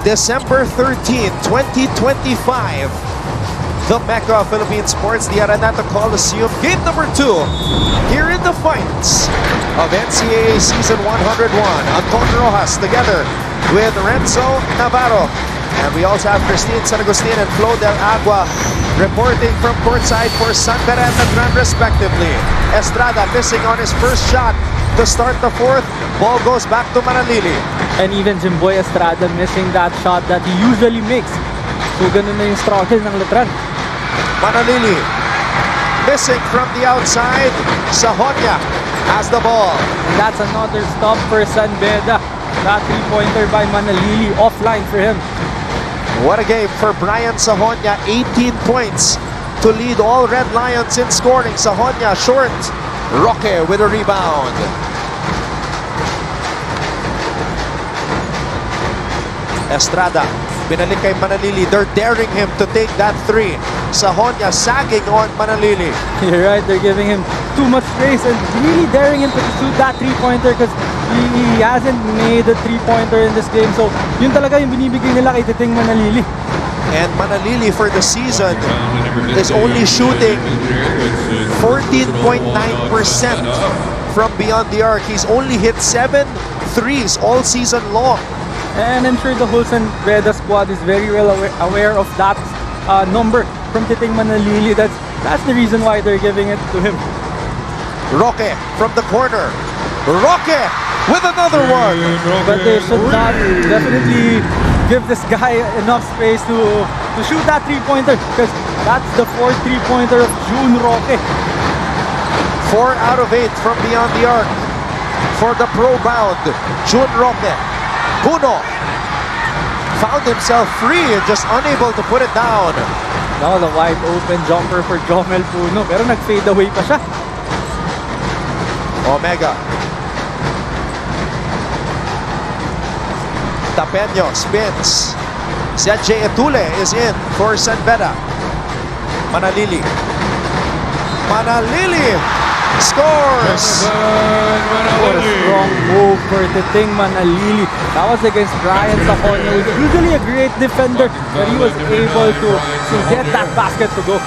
December 13, 2025. The Mecca of Philippine Sports, the Araneta Coliseum. Game number 2 here in the fights of NCAA Season 101. Antonio Rojas together with Renzo Navarro. And we also have Christine San Agustin and Flo Del Agua reporting from courtside for San Beda and Letran respectively. Estrada missing on his first shot to start the fourth. Ball goes back to Manalili. And even Jimboy Estrada missing that shot that he usually makes. So ganun na yung struggle ng Letran. Manalili missing from the outside. Sahonia has the ball. And that's another stop for San Beda. That three-pointer by Manalili offline for him. What a game for Brian Sahonia. 18 points to lead all Red Lions in scoring. Sahonia short. Roque with a rebound. Estrada, binalik kay Manalili. They're daring him to take that three. Sahonia sagging on Manalili. You're right, they're giving him too much space and really daring him to shoot that three-pointer because he hasn't made a three-pointer in this game. So yun talaga yung binibigay nila kay Titing Manalili. And Manalili for the season is only shooting 14.9% from beyond the arc. He's only hit 7 threes all season long. And I'm sure the whole San Beda squad is very well aware of that number from Titing Manalili. That's the reason why they're giving it to him. Roque from the corner. Roque with another one. But they should not definitely give this guy enough space to shoot that three-pointer because that's the fourth three-pointer of June Roque. 4 out of 8 from beyond the arc for the pro bound June Roque. Puno found himself free and just unable to put it down. Now the wide open jumper for Jomel Puno pero nag-fade away pa siya. Omega. Tapeño spins. Sergey Etule is in for San Beda. Manalili. Manalili scores! What a strong move for Titing Manalili. That was against Brian Sahonia, who's usually a great defender, but he was able to get that basket to go.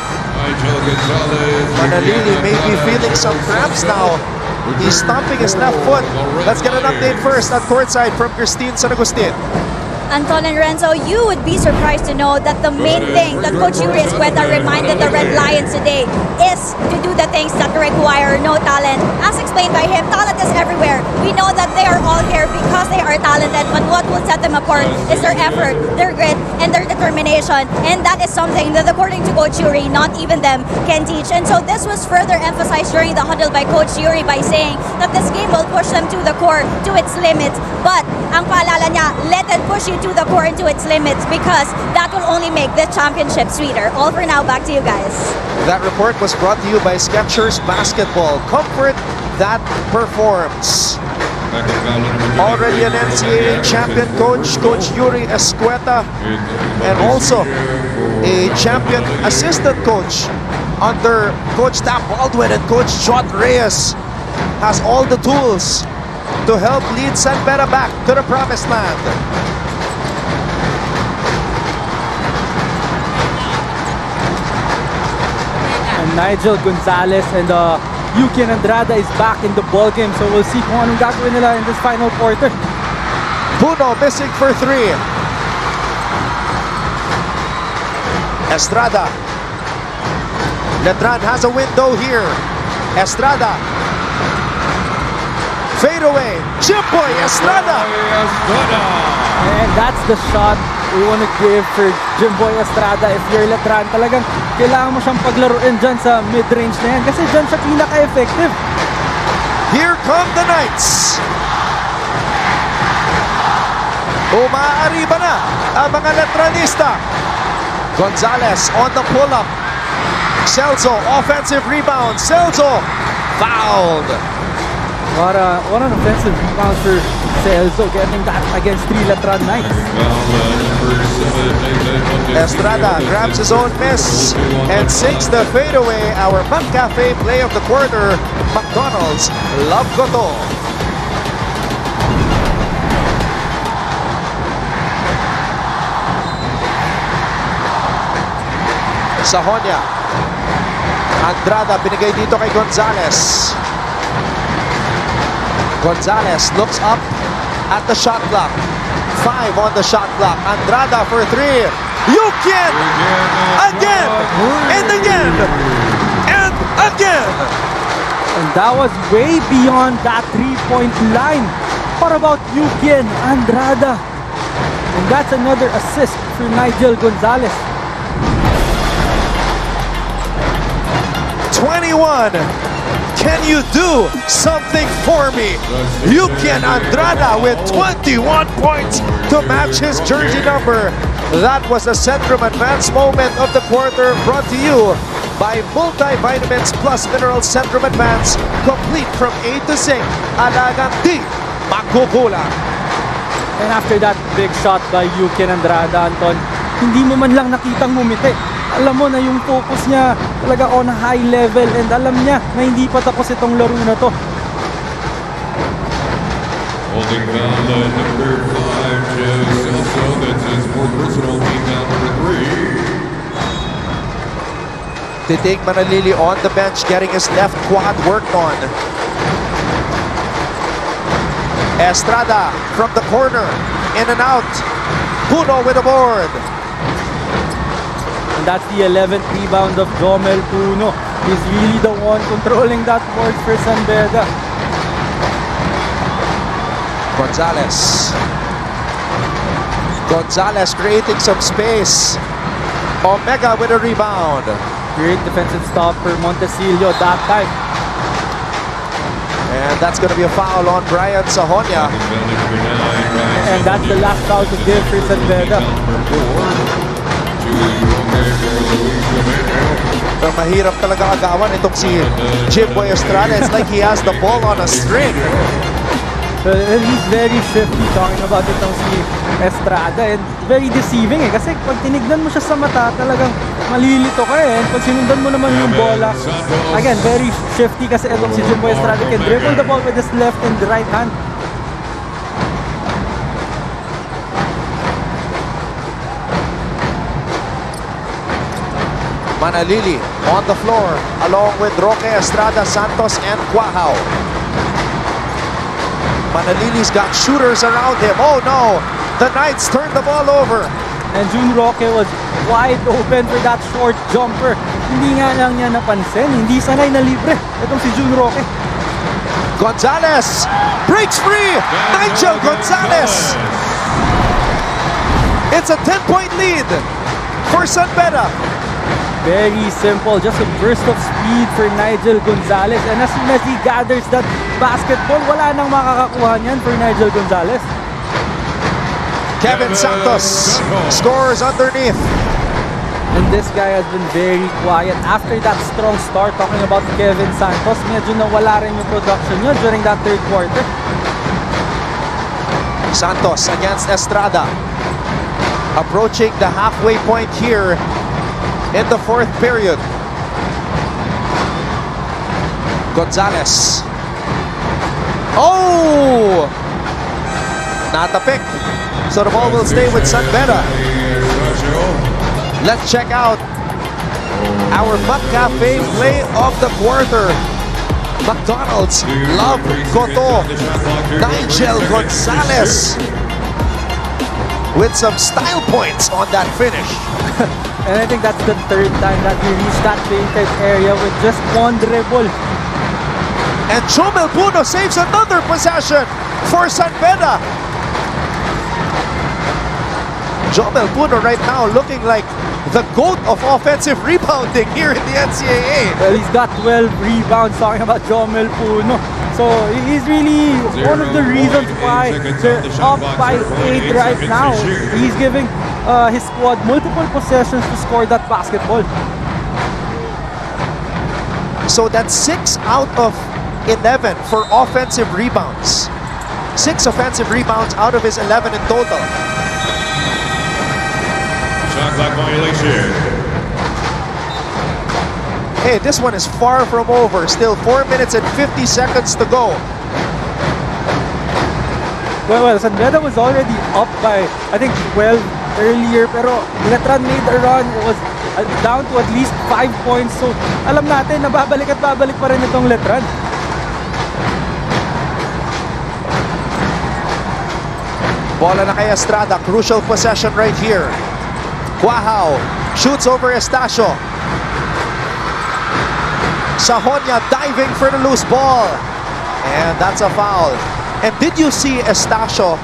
Manalili may be feeling some cramps now. He's stomping his left foot. Let's get an update first at courtside from Christine San Agustin. Anton and Renzo, you would be surprised to know that the main thing that Coach Uria reminded the Red Lions today is to do the things that require no talent. As explained by him, talent is everywhere. We know that they are all here because they are talented, but what will set them apart is their effort, their grit, and their determination. And that is something that, according to Coach Uria, not even them can teach. And so this was further emphasized during the huddle by Coach Uria by saying that this game will push them to the core, to its limits. But ang paalala niya, let it push you to the core and to its limits because that will only make this championship sweeter. All for now, back to you guys. That report was brought to you by Skechers Basketball. Comfort that performs. Already an NCAA champion coach, Coach Yuri Escueta, and also a champion assistant coach under Coach Tap Baldwin and Coach John Reyes has all the tools to help lead San Beda back to the promised land. And Nigel Gonzalez and Yuki Andrada is back in the ball game, so we'll see kung anong gagawin nila in this final quarter. Puno missing for 3. Estrada. Letran has a window here. Estrada. Fade away. Jimboy Estrada. And that's the shot we want to give for Jimboy Estrada. If you're Letran, talagang kailangan mo siyang paglaruin dyan sa mid-range na yan kasi dyan siya pinaka-effective. Here come the Knights. Umaariba na ang mga Letranista. Gonzalez on the pull-up. Celso, offensive rebound. Celso, fouled. What an offensive rebound for Celso, getting that against 3 Letran Knights. Estrada grabs his own miss and sinks the fadeaway. Our McCafe play of the quarter, McDonald's Love Goto. Sahonia. Andrada, binigay dito kay Gonzalez. Gonzalez looks up at the shot clock. 5 on the shot clock. Andrada for 3. You can! Again! And again! And again! And that was way beyond that three-point line. What about Yukian Andrada? And that's another assist for Nigel Gonzalez. 21. Can you do something for me? Yukian Andrada with 21 points to match his jersey number. That was the Centrum Advance moment of the quarter, brought to you by Multivitamins Plus Mineral Centrum Advance, complete from A to Z. Alagang di makukulang. And after that big shot by Yukian Andrada, Anton, hindi mo man lang nakitang mumiti. Alam mo na yung focus niya talaga on a high level and alam niya na hindi pa tapos itong laro na to. Holding foul number 5, Joe Celso. That's his more personal team foul number 3. Titig Manalili on the bench, getting his left quad worked on. Estrada from the corner, in and out. Puno with a board. And that's the 11th rebound of Jomel Puno. He's really the one controlling that board for San Beda. Gonzalez. Gonzalez creating some space. Omega with a rebound. Great defensive stop for Montesillo that time. And that's going to be a foul on Brian Sahonia. And that's the last foul to give for San Beda. Pero mahirap talaga agawan itong si Jimboy Estrada. It's like he has the ball on a string. And he's very shifty, talking about itong si Estrada, and very deceiving kasi pag tinignan mo siya sa mata talagang malilito ka and pag sinundan mo naman yung bola, again, very shifty kasi itong si Jimboy Estrada can dribble the ball with his left and right hand. Manalili on the floor along with Roque Estrada, Santos, and Quahao. Manalili's got shooters around him. Oh no! The Knights turned the ball over. And June Roque was wide open for that short jumper. Hindi nga lang niya napansin, hindi sanay na libre. Itong si June Roque. Gonzalez breaks free. Nigel Gonzalez. It's a 10-point lead for San Beda. Very simple, just a burst of speed for Nigel Gonzalez. And as soon as he gathers that basketball, wala nang makakakuha niyan for Nigel Gonzalez. Kevin Santos scores underneath. And this guy has been very quiet. After that strong start, talking about Kevin Santos, medyo nawala rin yung production niya during that third quarter. Santos against Estrada. Approaching the halfway point here in the fourth period. Gonzalez. Oh! Not a pick. So the ball will stay with San Beda. Let's check out our McCafe play of the quarter. McDonald's Love Koto. Nigel Gonzalez with some style points on that finish. And I think that's the third time that he reached that painted area with just one dribble. And Jomel Puno saves another possession for San Beda. Jomel Puno right now looking like the GOAT of offensive rebounding here in the NCAA. Well, he's got 12 rebounds, talking about Jomel Puno. So he's really one of the reasons why they're up by 8 right now. He's giving his squad multiple possessions to score that basketball. So that's 6 out of 11 for offensive rebounds. 6 offensive rebounds out of his 11 in total. Shot clock violation. Hey, this one is far from over. Still 4 minutes and 50 seconds to go. Well, San Beda was already up by, I think, 12 earlier, pero Letran made a run. It was down to at least 5 points. So, alam natin na babalik at babalik pa rin itong Letran. Bola na kay Estrada. Crucial possession right here. Quahao shoots over Estacio. Sahonia diving for the loose ball. And that's a foul. And did you see Estacio?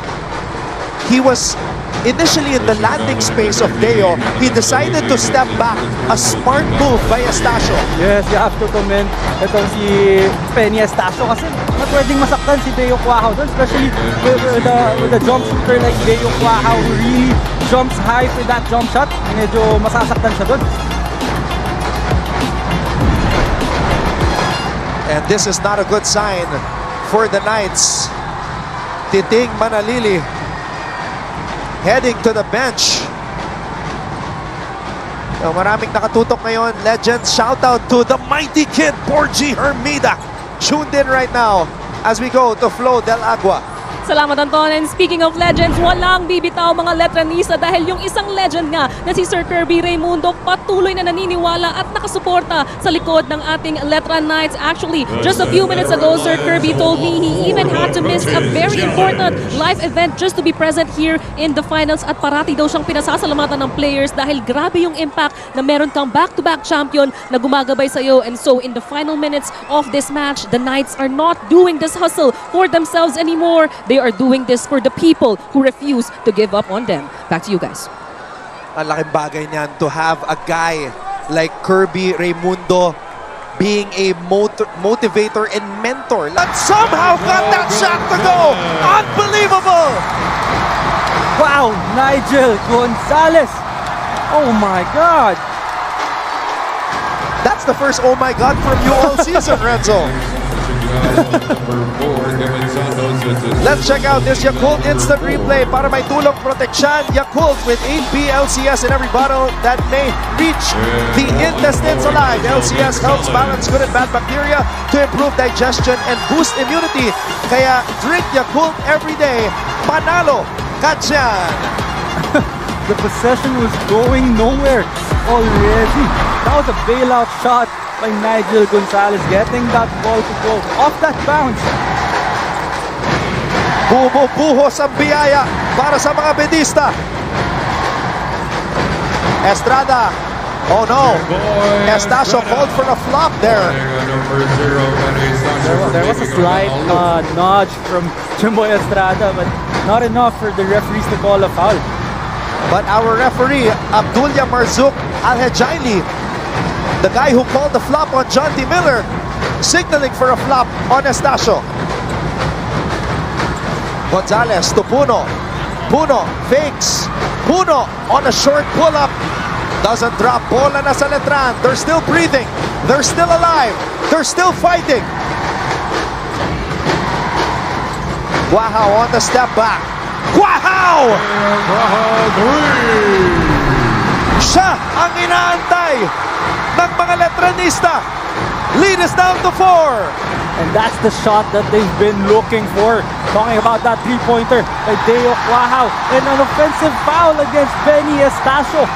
He was initially in the landing space of Deo. He decided to step back. A smart move by Estacio. Yes, you have to commend itong si Penny Estacio kasi pwedeng masaktan si Deo Quahao doon, especially with a jump shooter like Deo Quahao who really jumps high for that jump shot. Medyo masasaktan siya doon. And this is not a good sign for the Knights. Titing Manalili heading to the bench. So, maraming nakatutok ngayon. Legends, shout out to the mighty kid, Borgie Hermida. Tuned in right now as we go to Flo del Agua. Salamat, Anton. And speaking of legends, walang bibitaw mga Letranista dahil yung isang legend nga na si Sir Kirby Raimundo patuloy na naniniwala at nakasuporta sa likod ng ating Letran Knights. Actually, just a few minutes ago, Sir Kirby told me he even had to miss a very important live event just to be present here in the finals at parati daw siyang pinasasalamatan ng players dahil grabe yung impact na meron kang back-to-back champion na gumagabay sa'yo. And so, in the final minutes of this match, the Knights are not doing this hustle for themselves anymore. They are doing this for the people who refuse to give up on them. Back to you guys. Ang laking bagay niyan to have a guy like Kirby Raimundo being a motivator and mentor. That somehow got that shot to go. Unbelievable! Wow, Nigel Gonzalez. Oh my God. That's the first oh my God from you all season, Renzo. Let's check out this Yakult instant replay para may tulong proteksyon. Yakult with 8B LCS in every bottle that may reach the intestines alive. LCS helps balance good and bad bacteria to improve digestion and boost immunity. Kaya drink Yakult every day. Panalo ka dyan. The possession was going nowhere already. That was a bailout shot by Nigel Gonzalez, getting that ball to go off that bounce. Bumubuhos ang biyaya para sa mga bedista. Estrada. Oh no. Estacio called for a flop there. There was a slight nudge from Jimboy Estrada, but not enough for the referees to call a foul. But our referee, Abdullah Marzouk Al-Hejaili, the guy who called the flop on John T. Miller, signaling for a flop on Estacio. Gonzalez to Puno. Puno fakes. Puno on a short pull-up. Doesn't drop. Bola na sa Letran. They're still breathing. They're still alive. They're still fighting. Quahao on the step back. Quahao! Siya ang inaantay ng mga Letranista. Lead is down to 4. And that's the shot that they've been looking for. Talking about that three-pointer by Deo Quahao. And an offensive foul against Benny Estacio.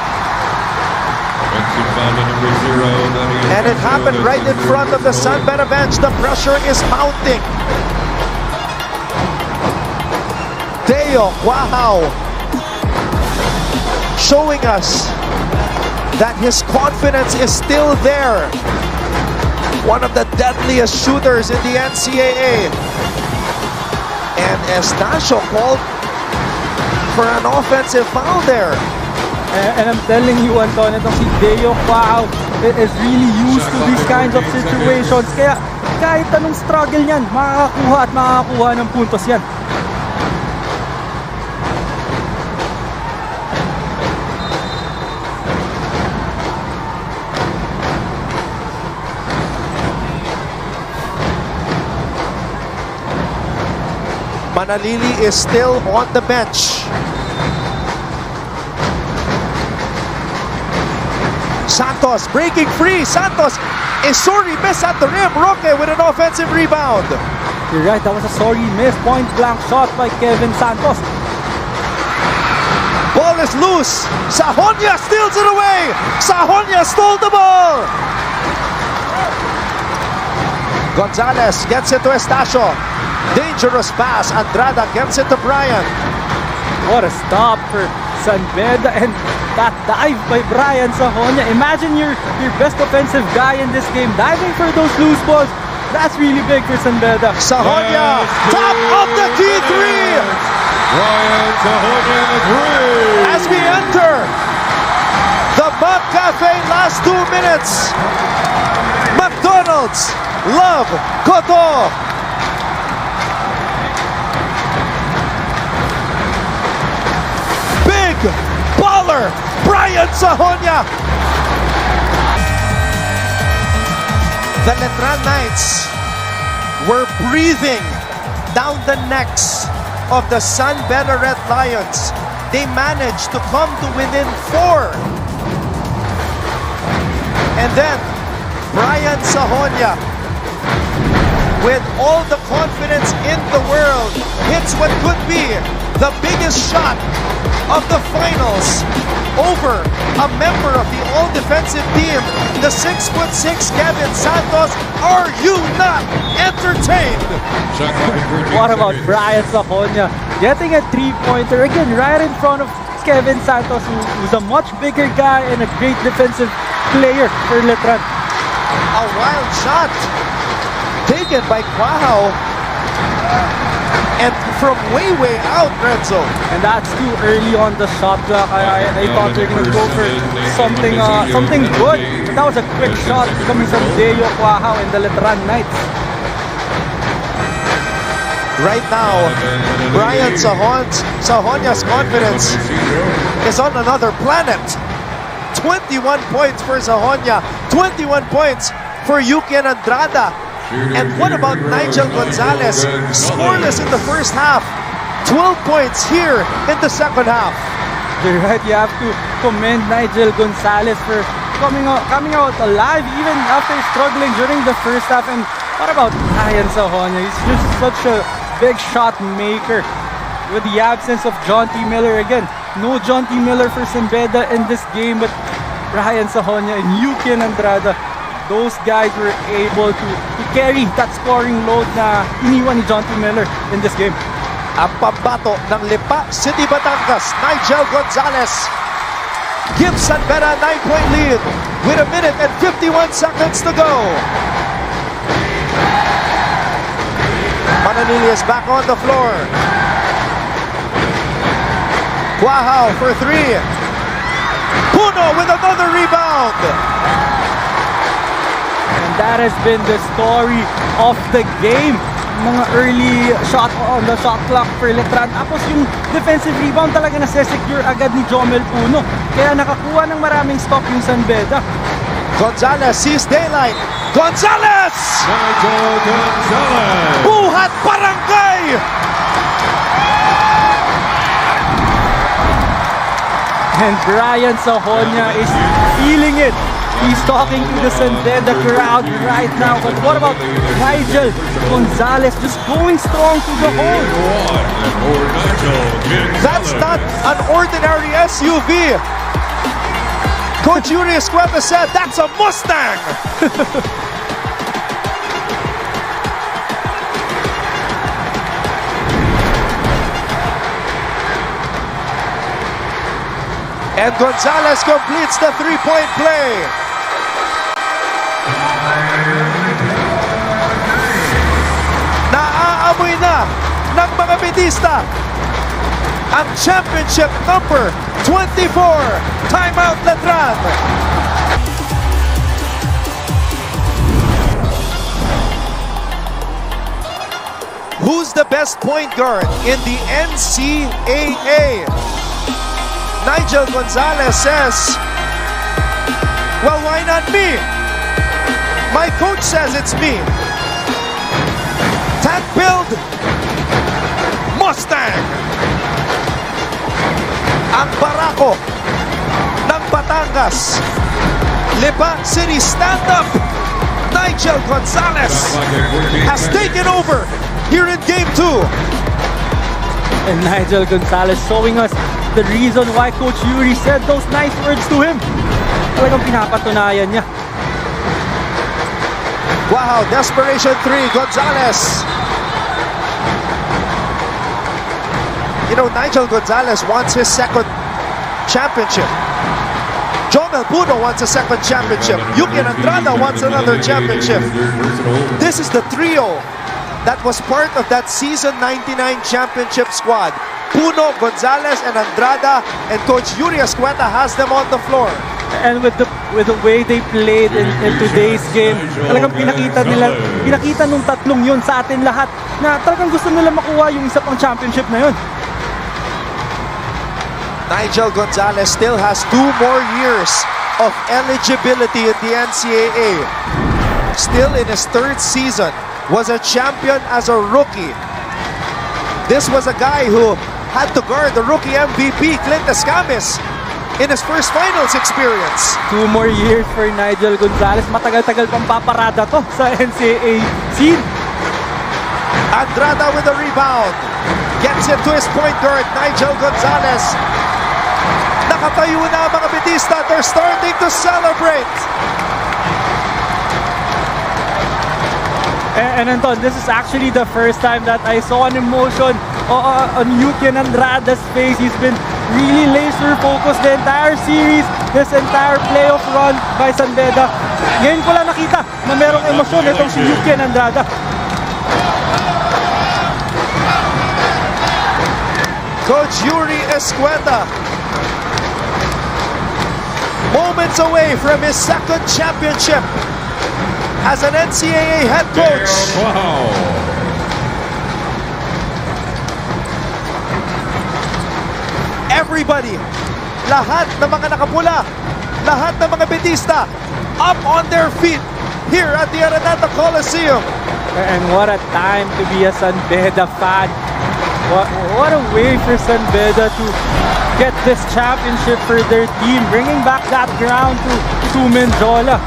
And it happened right in front of the San Beda bench. The pressure is mounting. Deo Quahao showing us that his confidence is still there. One of the deadliest shooters in the Ncaa. And Estacio called for an offensive foul there. And I'm telling you, Anton, itong si Deo Quahao is really used to these kinds of situations. Kaya kahit anong struggle niyan, makakakuha at makakakuha ng puntos yan. Manalili is still on the bench. Santos breaking free. Santos is sorry miss at the rim. Roque with an offensive rebound. You're right, that was a sorry miss. Point blank shot by Kevin Santos. Ball ball is loose. Sajonia steals it away. Sajonia stole the ball. Gonzalez gets it to Estacio. Dangerous pass. Andrada gets it to Brian. What a stop for San Beda, and that dive by Brian Sajonia. Imagine your best offensive guy in this game diving for those loose balls. That's really big for San Beda. Sajonia, top of the key three. Brian Sajonia, the three. As we enter the Mug Cafe last 2 minutes. McDonald's, love, Koto. Big baller, Brian Sajonia. The Letran Knights were breathing down the necks of the San Beda Red Lions. They managed to come to within 4. And then Brian Sajonia, with all the confidence in the world, hits what could be the biggest shot of the finals over a member of the all-defensive team, the 6'6" Kevin Santos. Are you not entertained? What about Brian Sajonia getting a three-pointer again right in front of Kevin Santos, who's a much bigger guy and a great defensive player for Letran. A wild shot taken by Quahao, and from way out, Renzo. And that's too early on the shot clock. I thought they were going to go for something good. But that was a quick shot coming from Deo Quahao and the Letran Knights. Right now, Brian Sajonia's confidence is on another planet. 21 points for Sajonia, 21 points for Yuki and Andrada. And what about Nigel Gonzalez? Scoreless in the first half, 12 points here in the second half. You're right, you have to commend Nigel Gonzalez for coming out alive even after struggling during the first half. And what about Brian Sajonia? He's just such a big shot maker with the absence of John T. Miller again. No John T. Miller for San Beda in this game, but Brian Sajonia and Yuki and Andrada, those guys were able to carry that scoring load na iniwan ni John T. Miller in this game. Ang pambato ng Lipa City, Batangas, Nigel Gonzalez gives San Beda a 9-point lead with 1 minute and 51 seconds to go. Mananili is back on the floor. Quahao for 3. Puno with another rebound. And that has been the story of the game. Mga early shot on the shot clock for Letran. Tapos yung defensive rebound talaga nasa-secure agad ni Jomel Puno. Kaya nakakuha ng maraming stop yung San Beda. Gonzalez sees daylight. Gonzalez! Nigel Gonzalez. Buhat Barangay! And Brian Sajonia is feeling it. He's talking to the San Beda crowd right now. But what about Nigel Gonzalez just going strong to the hole? That's not an ordinary SUV. Coach Uria said that's a Mustang. And Gonzalez completes the three-point play. Naaamoy na ng mga Bedista ang championship number 24. Timeout, Letran. Who's the best point guard in the NCAA? Nigel Gonzalez says, well, why not me? My coach says it's me. Tank build, Mustang. Ang barako ng Batangas. Lipa City stand-up. Nigel Gonzalez has taken over here in Game 2. And Nigel Gonzalez showing us the reason why Coach Yuri said those nice words to him. Talagang pinapatunayan niya. Wow, desperation 3, Gonzalez. You know, Nigel Gonzalez wants his second championship. Jomel Puno wants a second championship. Yuki Andrada wants another championship. This is the trio that was part of that season 99 championship squad. Puno, Gonzalez, and Andrada, and Coach Uria has them on the floor. And with the way they played in today's game, talagang pinakita nung tatlong yun sa atin lahat na talagang gusto nila makuha yung isa pang championship na yun. Nigel Gonzalez still has 2 more years of eligibility in the NCAA. Still in his 3rd season, was a champion as a rookie. This was a guy who had to guard the rookie MVP, Clint Escamis, in his first finals experience. 2 more years for Nigel Gonzalez. Matagal-tagal pang paparada to sa NCAA scene. Andrada with the rebound. Gets it to his point guard, Nigel Gonzalez. Nakatayo na ang mga Bedista. They're starting to celebrate. And Anton, this is actually the first time that I saw an emotion on Yuki Andrada's face. He's been really laser focused the entire series, this entire playoff run by San Beda. Ngayon ko lang nakita na merong emosyon itong si Yuki Andrada. Coach Yuri Escueta, moments away from his second championship as an NCAA head coach. Wow. Everybody, lahat ng mga nakapula, lahat ng mga Bedista, up on their feet here at the Araneta Coliseum. And what a time to be a San Beda fan. What a way for San Beda to get this championship for their team, bringing back that ground to Menjola.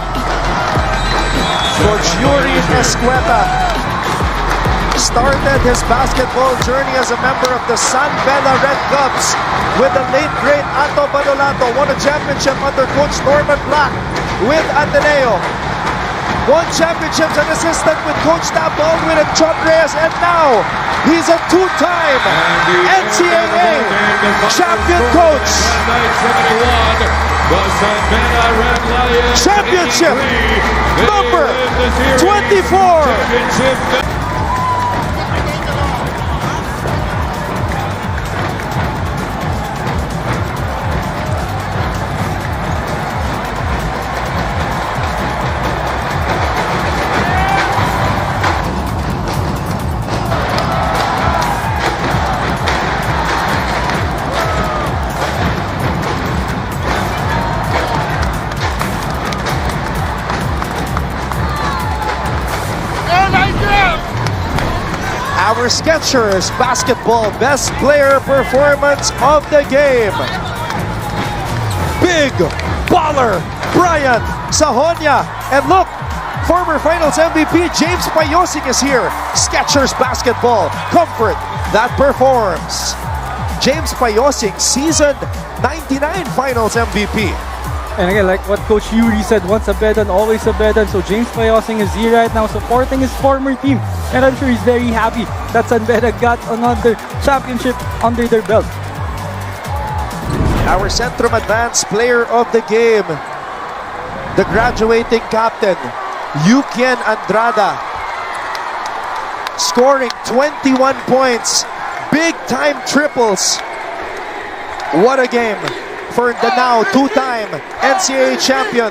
Coach Yuri Escueta started his basketball journey as a member of the San Beda Red Cubs with the late great Anto Badolato. Won a championship under Coach Norman Black with Ateneo. Won championships as an assistant with Coach Tab Baldwin and John Reyes, and now he's a 2-time NCAA champion coach. Championship number 24. Our Skechers Basketball Best Player Performance of the Game. Big baller Brian Sahonia. And look, former Finals MVP James Payosing is here. Skechers Basketball Comfort that performs. James Payosing, season 99 Finals MVP. And again, like what Coach Yuri said, once a Bedan, always a Bedan. So James Payosing is here right now supporting his former team. And I'm sure he's very happy that San Beda got another championship under their belt. Our Centrum Advanced Player of the Game, the graduating captain, Yukian Andrada, scoring 21 points, big-time triples. What a game for the now 2-time NCAA champion.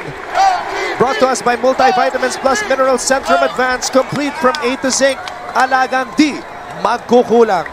Brought to us by Multivitamins Plus Minerals Centrum Advanced, complete from A to Zinc. Alagang di magkukulang.